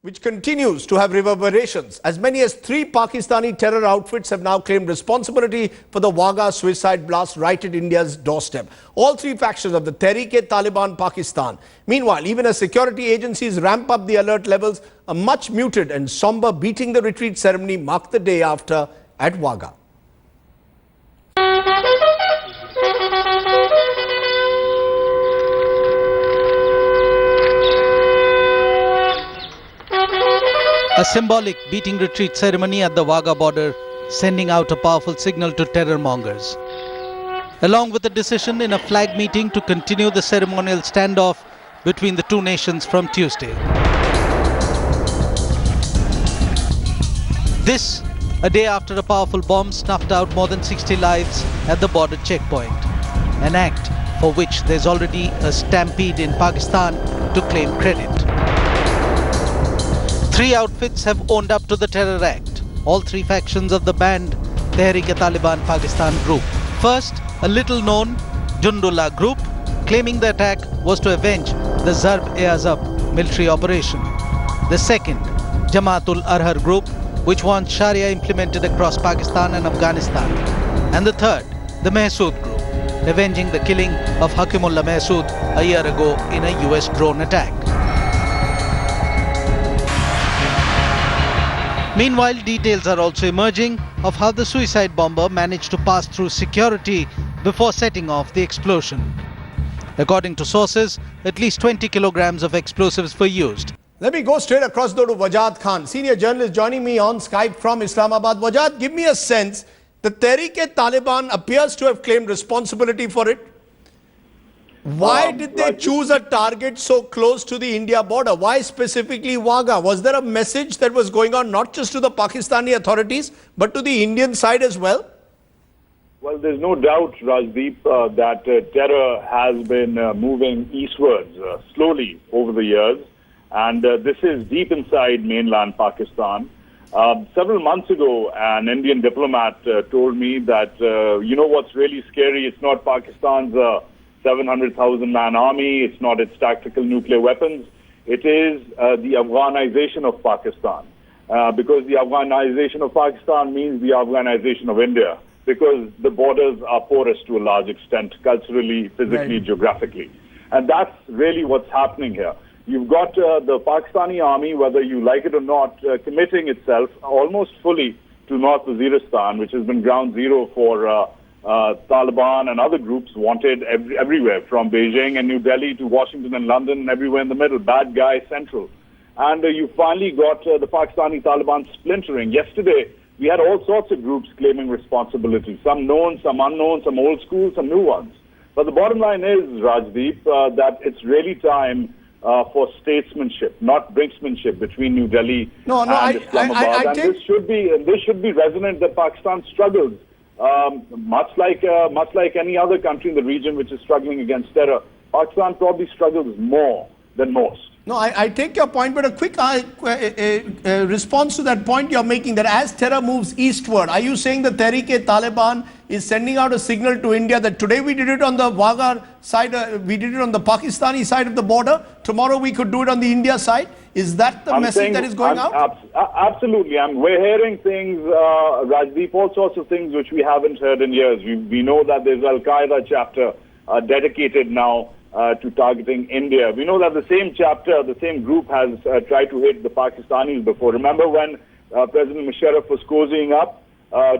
which continues to have reverberations. As many as 3 Pakistani terror outfits have now claimed responsibility for the Wagah suicide blast right at India's doorstep. All 3 factions of the Tehreek-e-Taliban Pakistan. Meanwhile, even as security agencies ramp up the alert levels, a much muted and somber beating the retreat ceremony marked the day after at Wagah. A symbolic beating retreat ceremony at the Wagah border, sending out a powerful signal to terror mongers. Along with the decision in a flag meeting to continue the ceremonial standoff between the two nations from Tuesday. This, a day after a powerful bomb snuffed out more than 60 lives at the border checkpoint. An act for which there's already a stampede in Pakistan to claim credit. 3 outfits have owned up to the terror act. All 3 factions of the banned Tehreek-e-Taliban Pakistan group. First, a little-known Jundullah group, claiming the attack was to avenge the Zarb-e-Azab military operation. The second, Jamaat-ul-Arhar group, which wants Sharia implemented across Pakistan and Afghanistan. And the third, the Mahsood group, avenging the killing of Hakimullah Mahsood a year ago in a US drone attack. Meanwhile, details are also emerging of how the suicide bomber managed to pass through security before setting off the explosion. According to sources, at least 20 kilograms of explosives were used. Let me go straight across though to Wajad Khan, senior journalist joining me on Skype from Islamabad. Wajad, give me a sense. The Tehreek-e-Taliban appears to have claimed responsibility for it. Why did they choose a target so close to the India border? Why specifically Wagah? Was there a message that was going on not just to the Pakistani authorities, but to the Indian side as well? Well, there's no doubt, Rajdeep, that terror has been moving eastwards slowly over the years. And this is deep inside mainland Pakistan. Several months ago, an Indian diplomat told me that, you know what's really scary? It's not Pakistan's 700,000-man army. It's not its tactical nuclear weapons. It is the Afghanization of Pakistan. Because the Afghanization of Pakistan means the Afghanization of India. Because the borders are porous to a large extent, culturally, physically, geographically. And that's really what's happening here. You've got the Pakistani army, whether you like it or not, committing itself almost fully to North Waziristan, which has been ground zero for Taliban and other groups wanted everywhere, from Beijing and New Delhi to Washington and London and everywhere in the middle, bad guy central. And you finally got the Pakistani Taliban splintering. Yesterday, we had all sorts of groups claiming responsibility, some known, some unknown, some old school, some new ones. But the bottom line is, Rajdeep, that it's really time for statesmanship, not brinksmanship between New Delhi and Islamabad. And this should be resonant that Pakistan struggles. Much like any other country in the region which is struggling against terror, Pakistan probably struggles more than most. No, I take your point, but a quick response to that point you're making, that as terror moves eastward, are you saying the Tehreek-e-Taliban is sending out a signal to India that today we did it on the Wagah side, we did it on the Pakistani side of the border, tomorrow we could do it on the India side? Is that the message that is going out? Absolutely. We're hearing things, Rajdeep, all sorts of things which we haven't heard in years. We know that there's Al-Qaeda chapter dedicated now to targeting India. We know that the same chapter, the same group has tried to hit the Pakistanis before. Remember when President Musharraf was cozying up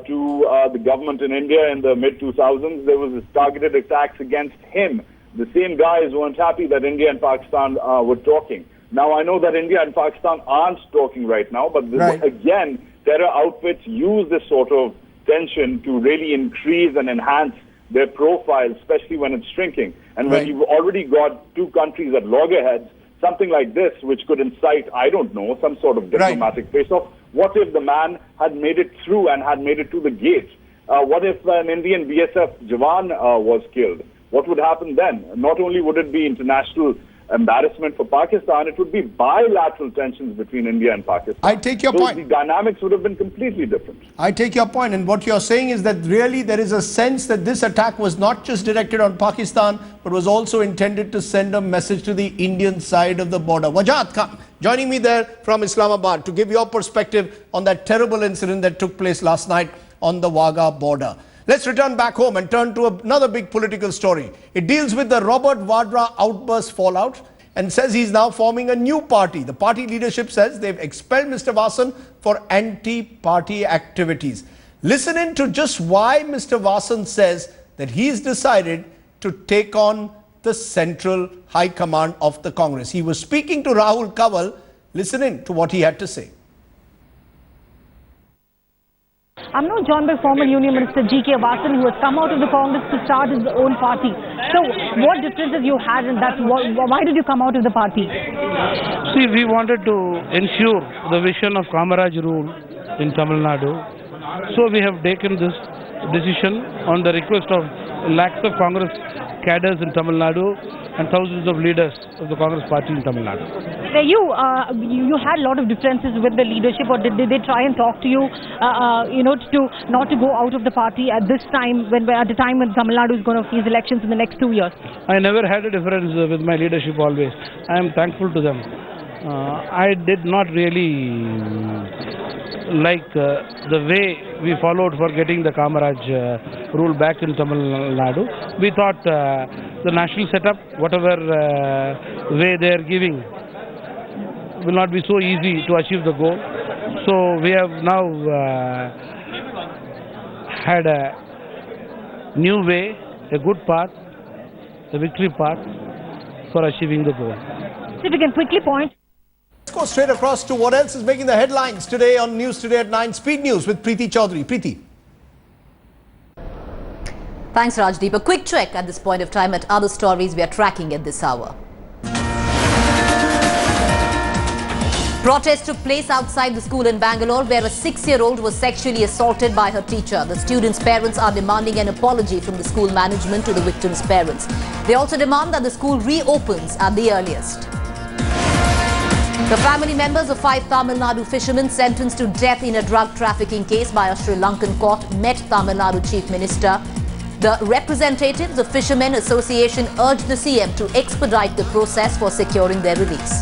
to the government in India in the mid-2000s, there was targeted attacks against him. The same guys weren't happy that India and Pakistan were talking. Now, I know that India and Pakistan aren't talking right now, but again, terror outfits use this sort of tension to really increase and enhance their profile, especially when it's shrinking. And when you've already got 2 countries at loggerheads, something like this, which could incite, I don't know, some sort of diplomatic face-off. What if the man had made it through and had made it to the gate? What if an Indian BSF Jawan was killed? What would happen then? Not only would it be international embarrassment for Pakistan, it would be bilateral tensions between India and Pakistan. I take your point. The dynamics would have been completely different. I take your point, and what you're saying is that really there is a sense that this attack was not just directed on Pakistan, but was also intended to send a message to the Indian side of the border. Wajad Khan, joining me there from Islamabad to give your perspective on that terrible incident that took place last night on the Wagah border. Let's return back home and turn to another big political story. It deals with the Robert Vadra outburst fallout and says he's now forming a new party. The party leadership says they've expelled Mr. Vasan for anti-party activities. Listen in to just why Mr. Vasan says that he's decided to take on the central high command of the Congress. He was speaking to Rahul Kanwal. Listen in to what he had to say. I'm now joined by former Union Minister G.K. Vasan, who has come out of the Congress to start his own party. So, what differences you had in that? Why did you come out of the party? See, we wanted to ensure the vision of Kamaraj rule in Tamil Nadu. So, we have taken this decision on the request of lakhs of Congress cadres in Tamil Nadu and thousands of leaders of the Congress party in Tamil Nadu. You had a lot of differences with the leadership, or did they try and talk to you, to not to go out of the party at this time, at the time when Tamil Nadu is going to face elections in the next 2 years? I never had a difference with my leadership always. I am thankful to them. I did not really like the way we followed for getting the Kamaraj rule back in Tamil Nadu. We thought the national setup, whatever way they are giving, will not be so easy to achieve the goal. So we have now had a new way, a good path, a victory path for achieving the goal. If you can quickly point. Let's go straight across to what else is making the headlines today on News Today at 9. Speed News with Preeti Chaudhary. Preeti. Thanks, Rajdeep. A quick check at this point of time at other stories we are tracking at this hour. Protest took place outside the school in Bangalore, where a 6-year-old was sexually assaulted by her teacher. The students' parents are demanding an apology from the school management to the victims' parents. They also demand that the school reopens at the earliest. The family members of 5 Tamil Nadu fishermen sentenced to death in a drug trafficking case by a Sri Lankan court met Tamil Nadu Chief Minister. The representatives of Fishermen Association urged the CM to expedite the process for securing their release.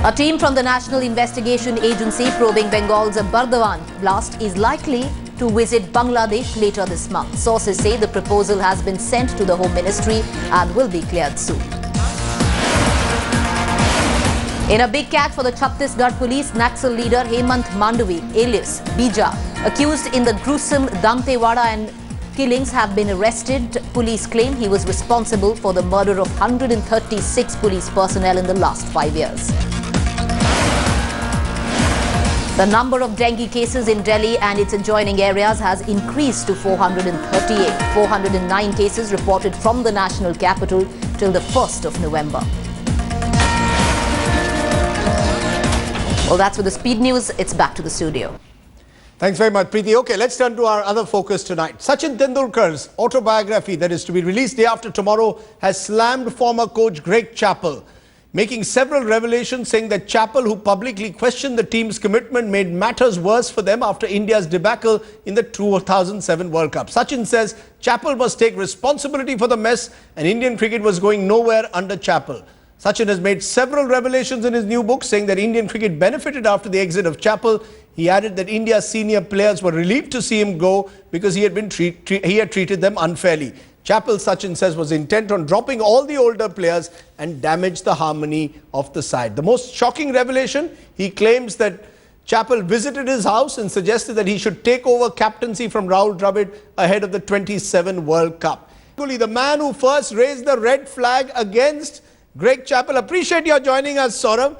A team from the National Investigation Agency probing Bengal's Bardhaman blast is likely to visit Bangladesh later this month. Sources say the proposal has been sent to the Home Ministry and will be cleared soon. In a big catch for the Chhattisgarh police, Naxal leader Hemant Mandavi, alias Bija, accused in the gruesome Dantewada and killings, have been arrested. Police claim he was responsible for the murder of 136 police personnel in the last 5 years. The number of dengue cases in Delhi and its adjoining areas has increased to 438. 409 cases reported from the national capital till the 1st of November. Well, that's for the Speed News. It's back to the studio. Thanks very much, Preeti. Okay, let's turn to our other focus tonight. Sachin Tendulkar's autobiography that is to be released day after tomorrow has slammed former coach Greg Chappell, making several revelations saying that Chappell, who publicly questioned the team's commitment, made matters worse for them after India's debacle in the 2007 World Cup. Sachin says Chappell must take responsibility for the mess and Indian cricket was going nowhere under Chappell. Sachin has made several revelations in his new book saying that Indian cricket benefited after the exit of Chappell. He added that India's senior players were relieved to see him go because he had treated them unfairly. Chappell, Sachin says, was intent on dropping all the older players and damage the harmony of the side. The most shocking revelation, he claims that Chappell visited his house and suggested that he should take over captaincy from Rahul Dravid ahead of the 27 World Cup. The man who first raised the red flag against Greg Chappell. Appreciate your joining us, Sourav.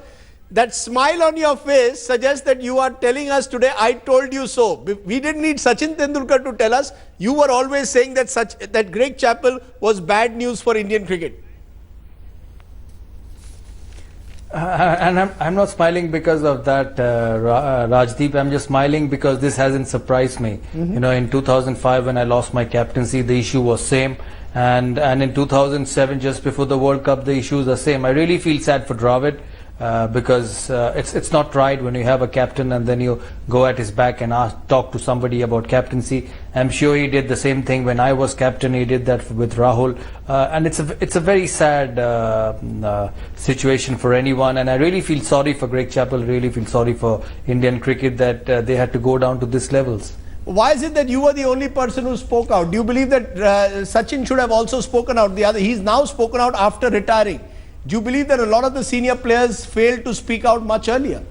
That smile on your face suggests that you are telling us today, I told you so. We didn't need Sachin Tendulkar to tell us. You were always saying that Greg Chappell was bad news for Indian cricket. And I'm not smiling because of that, Rajdeep. I'm just smiling because this hasn't surprised me. You know, in 2005 when I lost my captaincy, the issue was same. And in 2007, just before the World Cup, the issues are same. I really feel sad for Dravid. because it's not right when you have a captain and then you go at his back and talk to somebody about captaincy. I'm sure he did the same thing when I was captain. He did that with Rahul, and it's a very sad situation for anyone. And I really feel sorry for Greg Chappell. Really feel sorry for Indian cricket that they had to go down to these levels. Why is it that you were the only person who spoke out? Do you believe that Sachin should have also spoken out? He's now spoken out after retiring. Do you believe that a lot of the senior players failed to speak out much earlier?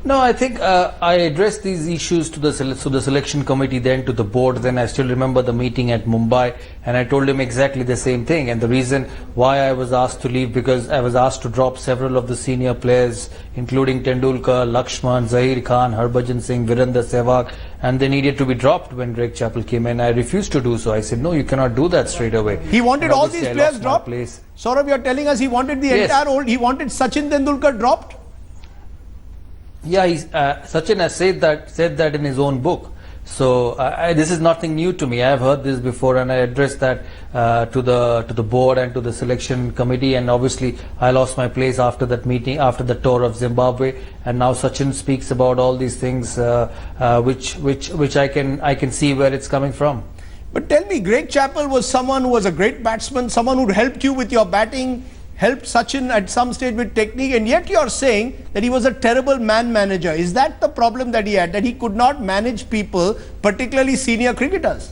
No, I think I addressed these issues to the selection committee, then to the board. Then I still remember the meeting at Mumbai, and I told him exactly the same thing. And the reason why I was asked to leave, because I was asked to drop several of the senior players, including Tendulkar, Lakshman, Zahir Khan, Harbhajan Singh, Virender Sehwag, and they needed to be dropped when Greg Chappell came in. I refused to do so. I said, no, you cannot do that straight away. He wanted all these players dropped? Sourav, you're telling us he wanted the entire old, he wanted Sachin Tendulkar dropped? Yeah, Sachin has said that in his own book. So this is nothing new to me. I have heard this before, and I addressed that to the board and to the selection committee. And obviously, I lost my place after that meeting, after the tour of Zimbabwe. And now Sachin speaks about all these things, which I can see where it's coming from. But tell me, Greg Chappell was someone who was a great batsman, someone who helped you with your batting, helped Sachin at some stage with technique, and yet you're saying that he was a terrible man manager. Is that the problem that he had, that he could not manage people, particularly senior cricketers?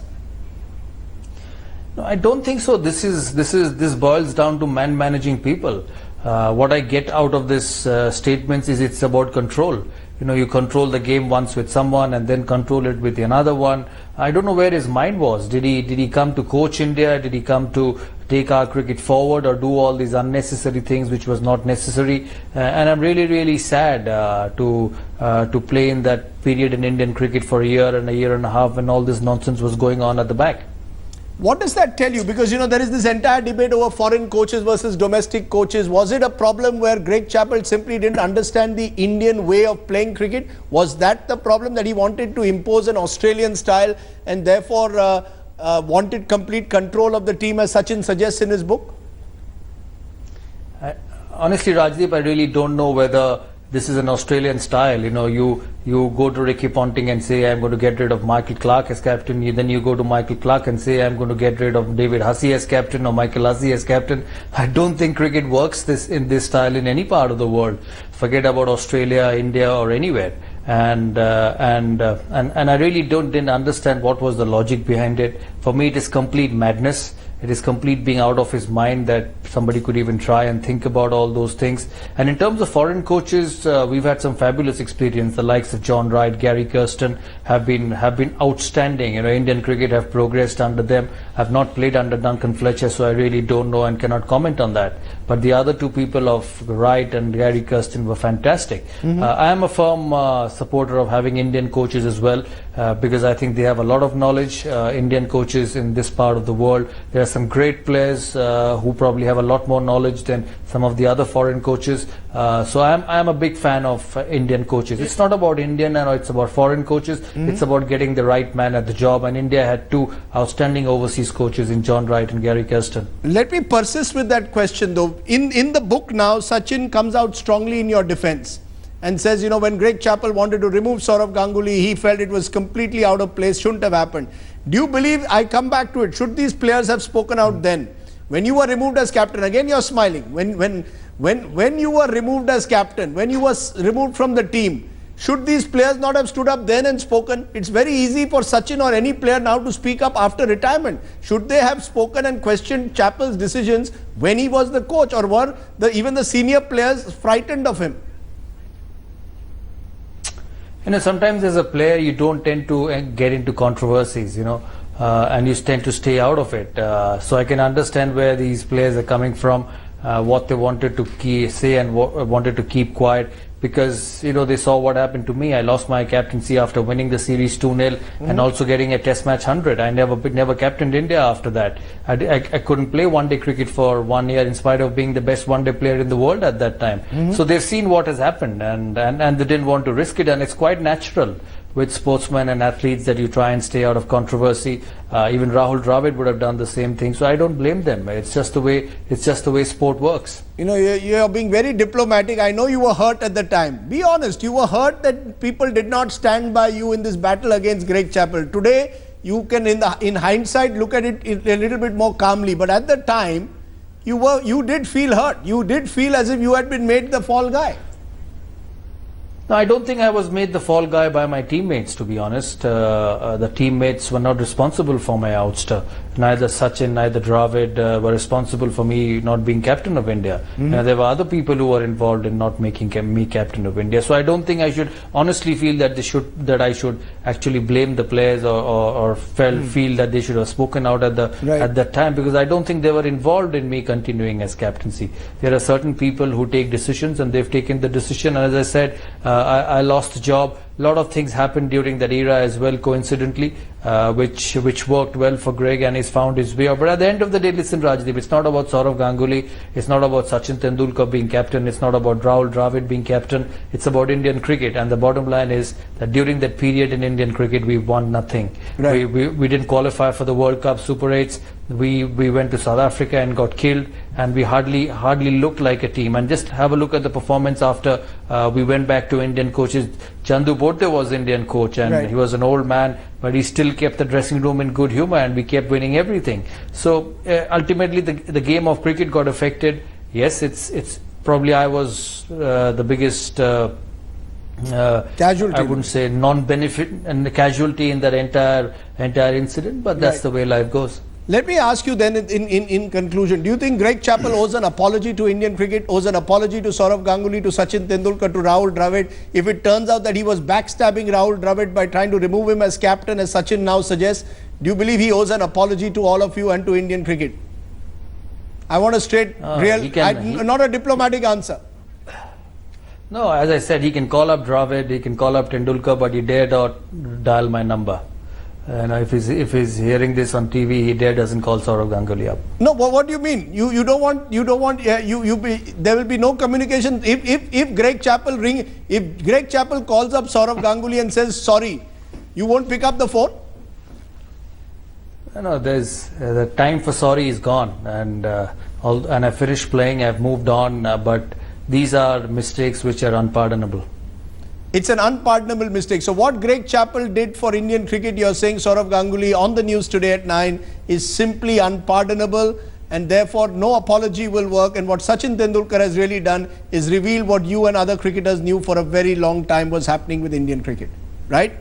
No, I don't think so. This boils down to man managing people. What I get out of this statements is it's about control. You know, you control the game once with someone and then control it with another one. I don't know where his mind was. Did he come to coach India? Did he come to take our cricket forward, or do all these unnecessary things which was not necessary? And I'm really sad to play in that period in Indian cricket for a year and a half when all this nonsense was going on at the back. What does that tell you? Because, you know, there is this entire debate over foreign coaches versus domestic coaches. Was it a problem where Greg Chappell simply didn't understand the Indian way of playing cricket? Was that the problem, that he wanted to impose an Australian style and therefore wanted complete control of the team, as Sachin suggests in his book? Honestly, Rajdeep, I really don't know whether this is an Australian style. You know, you go to Ricky Ponting and say, I'm going to get rid of Michael Clarke as captain. Then you go to Michael Clarke and say, I'm going to get rid of David Hussey as captain or Michael Hussey as captain. I don't think cricket works in this style in any part of the world. Forget about Australia, India, or anywhere. And I really didn't understand what was the logic behind it. For me, it is complete madness. It is complete being out of his mind that somebody could even try and think about all those things. And in terms of foreign coaches, we've had some fabulous experience. The likes of John Wright, Gary Kirsten have been outstanding. You know, Indian cricket have progressed under them. I've not played under Duncan Fletcher, so I really don't know and cannot comment on that. But the other two people of Wright and Gary Kirsten were fantastic. I am a firm supporter of having Indian coaches as well, because I think they have a lot of knowledge. Indian coaches in this part of the world, there are some great players who probably have a lot more knowledge than some of the other foreign coaches. So I am a big fan of Indian coaches. It's not about Indian, and it's about foreign coaches. It's about getting the right man at the job. And India had two outstanding overseas coaches in John Wright and Gary Kirsten. Let me persist with that question though. In the book now, Sachin comes out strongly in your defense and says, you know, when Greg Chappell wanted to remove Sourav Ganguly, he felt it was completely out of place, shouldn't have happened. Do you believe, I come back to it, should these players have spoken out then? When you were removed as captain, again you're smiling, when you were removed as captain, when you were removed from the team, should these players not have stood up then and spoken? It's very easy for Sachin or any player now to speak up after retirement. Should they have spoken and questioned Chappell's decisions when he was the coach, or were even the senior players frightened of him? You know, sometimes as a player, you don't tend to get into controversies, you know, and you tend to stay out of it. So I can understand where these players are coming from, what they wanted to say and wanted to keep quiet, because, you know, they saw what happened to me. I lost my captaincy after winning the series 2-0 and also getting a test match 100. I never captained India after that. I couldn't play one-day cricket for 1 year in spite of being the best one-day player in the world at that time. So they've seen what has happened, and they didn't want to risk it, and it's quite natural with sportsmen and athletes that you try and stay out of controversy. Even Rahul Dravid would have done the same thing. So I don't blame them. It's just the way sport works. You know, you're being very diplomatic. I know you were hurt at the time. Be honest, you were hurt that people did not stand by you in this battle against Greg Chappell. Today, you can, in hindsight, look at it a little bit more calmly. But at the time, you did feel hurt. You did feel as if you had been made the fall guy. No, I don't think I was made the fall guy by my teammates, to be honest. The teammates were not responsible for my ouster. Neither Sachin, neither Dravid were responsible for me not being captain of India. There were other people who were involved in not making me captain of India. So I don't think I should honestly feel that I should actually blame the players or feel that they should have spoken out at that time, because I don't think they were involved in me continuing as captaincy. There are certain people who take decisions, and they've taken the decision. And as I said, I lost the job. A lot of things happened during that era as well, coincidentally, which worked well for Greg, and he's found his way out. But at the end of the day, listen, Rajdeep, it's not about Sourav Ganguly, it's not about Sachin Tendulkar being captain, it's not about Rahul Dravid being captain, it's about Indian cricket. And the bottom line is that during that period in Indian cricket, we won nothing. Right. We didn't qualify for the World Cup Super 8s. We went to South Africa and got killed, and we hardly looked like a team. And just have a look at the performance after we went back to Indian coaches. Chandu Bote was Indian coach, and he was an old man, but he still kept the dressing room in good humor, and we kept winning everything. So ultimately the game of cricket got affected. Yes, it's probably I was the biggest casualty. I wouldn't say non-benefit and the casualty in that entire incident, but that's the way life goes. Let me ask you then, in conclusion, do you think Greg Chappell owes an apology to Indian cricket, owes an apology to Sourav Ganguly, to Sachin Tendulkar, to Rahul Dravid, if it turns out that he was backstabbing Rahul Dravid by trying to remove him as captain, as Sachin now suggests? Do you believe he owes an apology to all of you and to Indian cricket? I want a straight, not a diplomatic answer. No, as I said, he can call up Dravid, he can call up Tendulkar, but he dare not dial my number. And if he's hearing this on TV, he doesn't call Sourav Ganguly up. No, what do you mean? You don't want there will be no communication. If Greg Chappell calls up Sourav Ganguly and says sorry, you won't pick up the phone? No, there's the time for sorry is gone, and I finished playing. I've moved on, but these are mistakes which are unpardonable. It's an unpardonable mistake. So what Greg Chappell did for Indian cricket, you're saying, Sourav Ganguly, on the news today at 9, is simply unpardonable, and therefore no apology will work. And what Sachin Tendulkar has really done is reveal what you and other cricketers knew for a very long time was happening with Indian cricket. Right?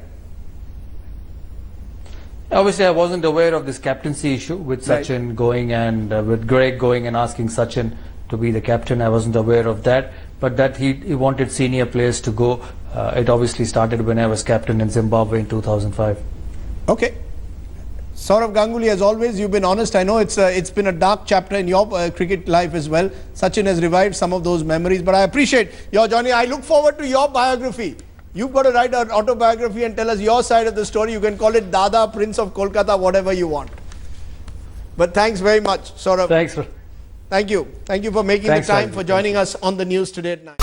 Obviously, I wasn't aware of this captaincy issue with Sachin going and with Greg going and asking Sachin to be the captain. I wasn't aware of that. But that he wanted senior players to go. It obviously started when I was captain in Zimbabwe in 2005. Okay. Sourav Ganguly, as always, you've been honest. I know it's been a dark chapter in your cricket life as well. Sachin has revived some of those memories, but I appreciate your journey. I look forward to your biography. You've got to write an autobiography and tell us your side of the story. You can call it Dada, Prince of Kolkata, whatever you want. But thanks very much, Sourav. Thanks. Thank you. Thank you for making the time for joining us on the news today at 9.